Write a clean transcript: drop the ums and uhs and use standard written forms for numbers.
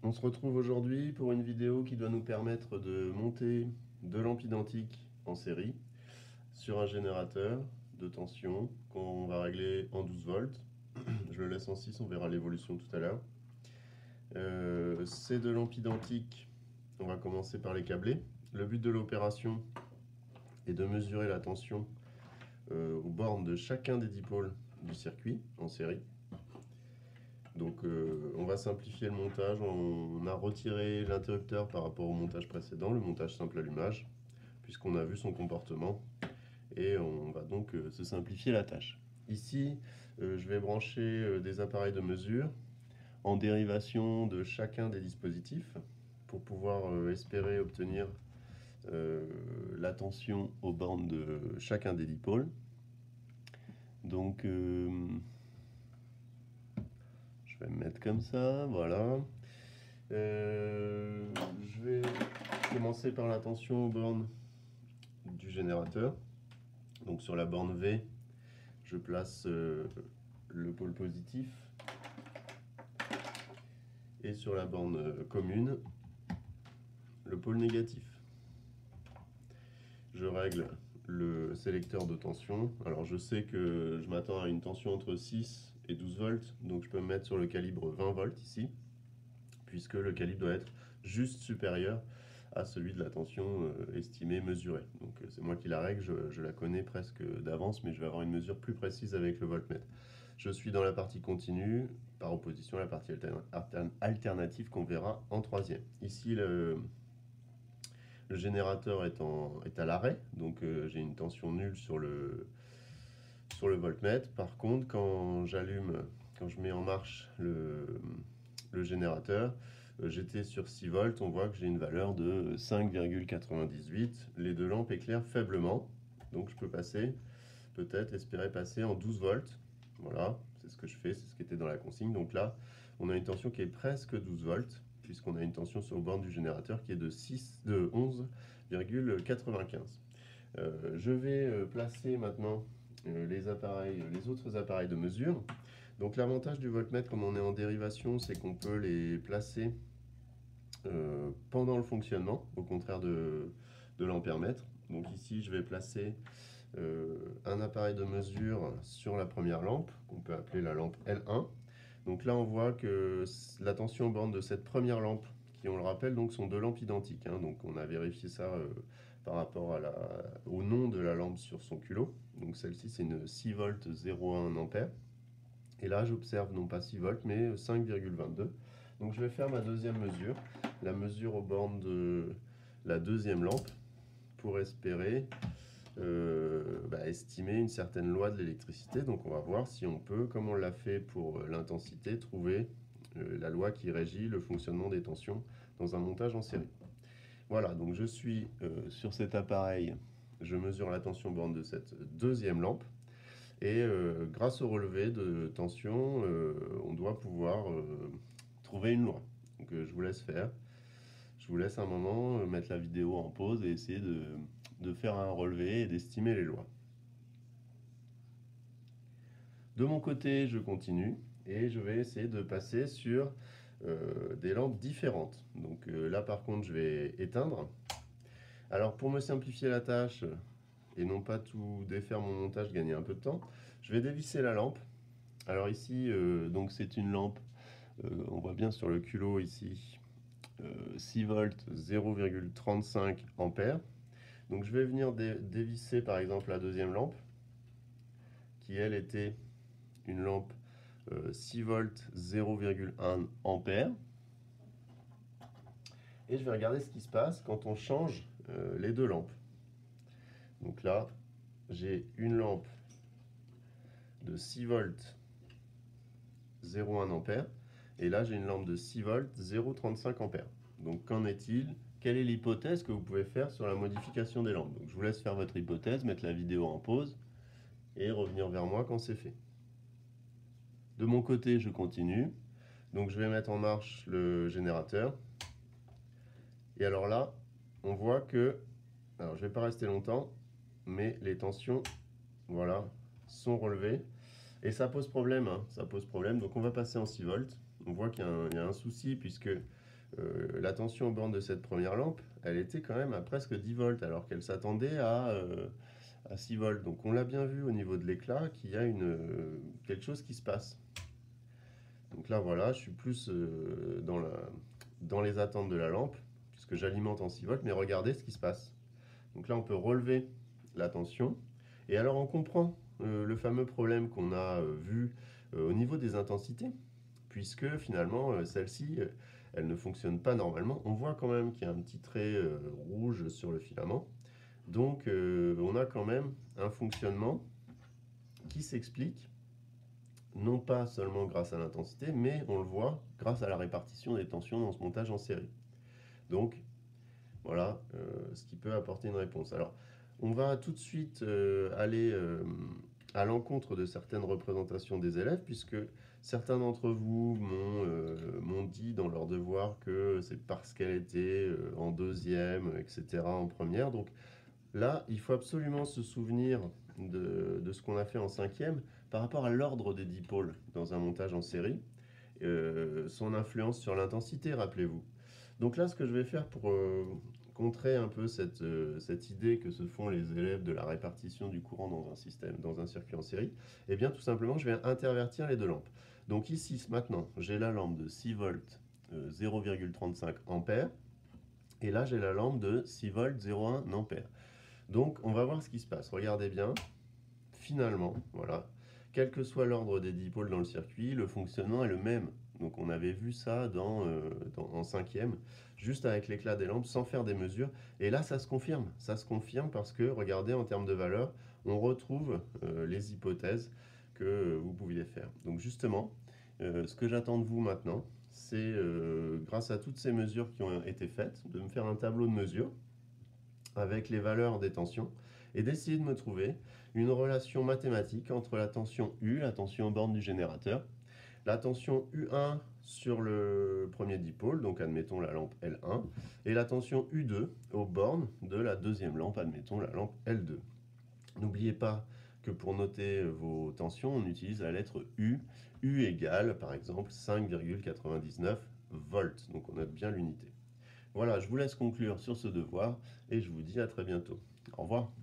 On se retrouve aujourd'hui pour une vidéo qui doit nous permettre de monter deux lampes identiques en série sur un générateur de tension qu'on va régler en 12 volts. Je le laisse en 6, on verra l'évolution tout à l'heure. Ces deux lampes identiques, on va commencer par les câbler. Le but de l'opération est de mesurer la tension aux bornes de chacun des dipôles du circuit en série. Donc on va simplifier le montage, on a retiré l'interrupteur par rapport au montage précédent, le montage simple allumage, puisqu'on a vu son comportement, et on va donc se simplifier la tâche. Ici, je vais brancher des appareils de mesure en dérivation de chacun des dispositifs, pour pouvoir espérer obtenir la tension aux bornes de chacun des dipôles. Donc je vais me mettre comme ça, voilà. Je vais commencer par la tension aux bornes du générateur. Donc sur la borne V, je place le pôle positif. Et sur la borne commune, le pôle négatif. Je règle le sélecteur de tension. Alors je sais que je m'attends à une tension entre 6 et 12 volts, donc je peux me mettre sur le calibre 20 volts ici, puisque le calibre doit être juste supérieur à celui de la tension estimée, mesurée. Donc c'est moi qui la règle, je la connais presque d'avance, mais je vais avoir une mesure plus précise avec le voltmètre. Je suis dans la partie continue, par opposition à la partie alternative qu'on verra en troisième. Ici, le générateur est à l'arrêt, donc j'ai une tension nulle sur le voltmètre. Par contre, quand je mets en marche le générateur, j'étais sur 6 volts, on voit que j'ai une valeur de 5,98. Les deux lampes éclairent faiblement, donc je peux peut-être espérer passer en 12 volts. Voilà, c'est ce que je fais, c'est ce qui était dans la consigne. Donc là, on a une tension qui est presque 12 volts, puisqu'on a une tension sur le borne du générateur qui est de 11,95. Je vais placer maintenant les autres appareils de mesure. Donc l'avantage du voltmètre, comme on est en dérivation, c'est qu'on peut les placer pendant le fonctionnement, au contraire de l'ampèremètre. Donc ici, je vais placer un appareil de mesure sur la première lampe, qu'on peut appeler la lampe L1. Donc là, on voit que la tension borne de cette première lampe, qui, on le rappelle, donc, sont deux lampes identiques. Donc on a vérifié ça par rapport au nom de la lampe sur son culot. Donc celle-ci, c'est une 6 volts 0,1 ampère. Et là, j'observe non pas 6 volts, mais 5,22. Donc je vais faire ma deuxième mesure, la mesure aux bornes de la deuxième lampe, pour espérer estimer une certaine loi de l'électricité. Donc on va voir si on peut, comme on l'a fait pour l'intensité, trouver la loi qui régit le fonctionnement des tensions dans un montage en série. Voilà, donc je suis sur cet appareil, je mesure la tension borne de cette deuxième lampe. Et grâce au relevé de tension, on doit pouvoir trouver une loi. Donc je vous laisse faire. Je vous laisse un moment mettre la vidéo en pause et essayer de faire un relevé et d'estimer les lois. De mon côté, je continue et je vais essayer de passer sur des lampes différentes. Donc là, par contre, je vais éteindre. Alors, pour me simplifier la tâche et non pas tout défaire mon montage, gagner un peu de temps, je vais dévisser la lampe. Alors ici, donc c'est une lampe, on voit bien sur le culot ici, 6 volts 0,35 ampères. Donc je vais venir dévisser par exemple la deuxième lampe, qui elle était une lampe 6 volts 0,1 ampères. Et je vais regarder ce qui se passe quand on change les deux lampes. Donc là, j'ai une lampe de 6 volts 0,1 ampère. Et là, j'ai une lampe de 6 volts 0,35 ampères. Donc qu'en est-il? Quelle est l'hypothèse que vous pouvez faire sur la modification des lampes? Donc je vous laisse faire votre hypothèse, mettre la vidéo en pause et revenir vers moi quand c'est fait. De mon côté, je continue. Donc je vais mettre en marche le générateur. Et alors là, on voit que, alors je ne vais pas rester longtemps, mais les tensions, voilà, sont relevées. Et ça pose problème, ça pose problème. Donc on va passer en 6 volts. On voit qu'il y a un souci puisque la tension aux bornes de cette première lampe, elle était quand même à presque 10 volts, alors qu'elle s'attendait à 6 volts. Donc on l'a bien vu au niveau de l'éclat qu'il y a quelque chose qui se passe. Donc là voilà, je suis plus dans les attentes de la lampe, puisque j'alimente en 6 volts, mais regardez ce qui se passe. Donc là on peut relever la tension, et alors on comprend le fameux problème qu'on a vu au niveau des intensités, puisque finalement celle-ci, elle ne fonctionne pas normalement. On voit quand même qu'il y a un petit trait rouge sur le filament. Donc on a quand même un fonctionnement qui s'explique non pas seulement grâce à l'intensité, mais on le voit grâce à la répartition des tensions dans ce montage en série. Donc voilà ce qui peut apporter une réponse. Alors on va tout de suite aller à l'encontre de certaines représentations des élèves, puisque certains d'entre vous m'ont dit dans leur devoir que c'est parce qu'elle était en deuxième, etc., en première. Donc là, il faut absolument se souvenir de ce qu'on a fait en cinquième par rapport à l'ordre des dipôles dans un montage en série, son influence sur l'intensité, rappelez-vous. Donc là, ce que je vais faire pour contrer un peu cette idée que se font les élèves de la répartition du courant dans un système, dans un circuit en série, eh bien tout simplement, je vais intervertir les deux lampes. Donc ici, maintenant, j'ai la lampe de 6 volts 0,35 ampères, et là, j'ai la lampe de 6 volts 0,1 ampères. Donc, on va voir ce qui se passe. Regardez bien, finalement, voilà, quel que soit l'ordre des dipôles dans le circuit, le fonctionnement est le même. Donc on avait vu ça en cinquième, juste avec l'éclat des lampes, sans faire des mesures. Et là, ça se confirme. Ça se confirme parce que, regardez, en termes de valeur, on retrouve les hypothèses que vous pouviez faire. Donc justement, ce que j'attends de vous maintenant, c'est, grâce à toutes ces mesures qui ont été faites, de me faire un tableau de mesures avec les valeurs des tensions et d'essayer de me trouver une relation mathématique entre la tension U, la tension aux bornes du générateur, la tension U1 sur le premier dipôle, donc admettons la lampe L1, et la tension U2 aux bornes de la deuxième lampe, admettons la lampe L2. N'oubliez pas que pour noter vos tensions, on utilise la lettre U. U égale, par exemple, 5,99 volts. Donc on note bien l'unité. Voilà, je vous laisse conclure sur ce devoir et je vous dis à très bientôt. Au revoir.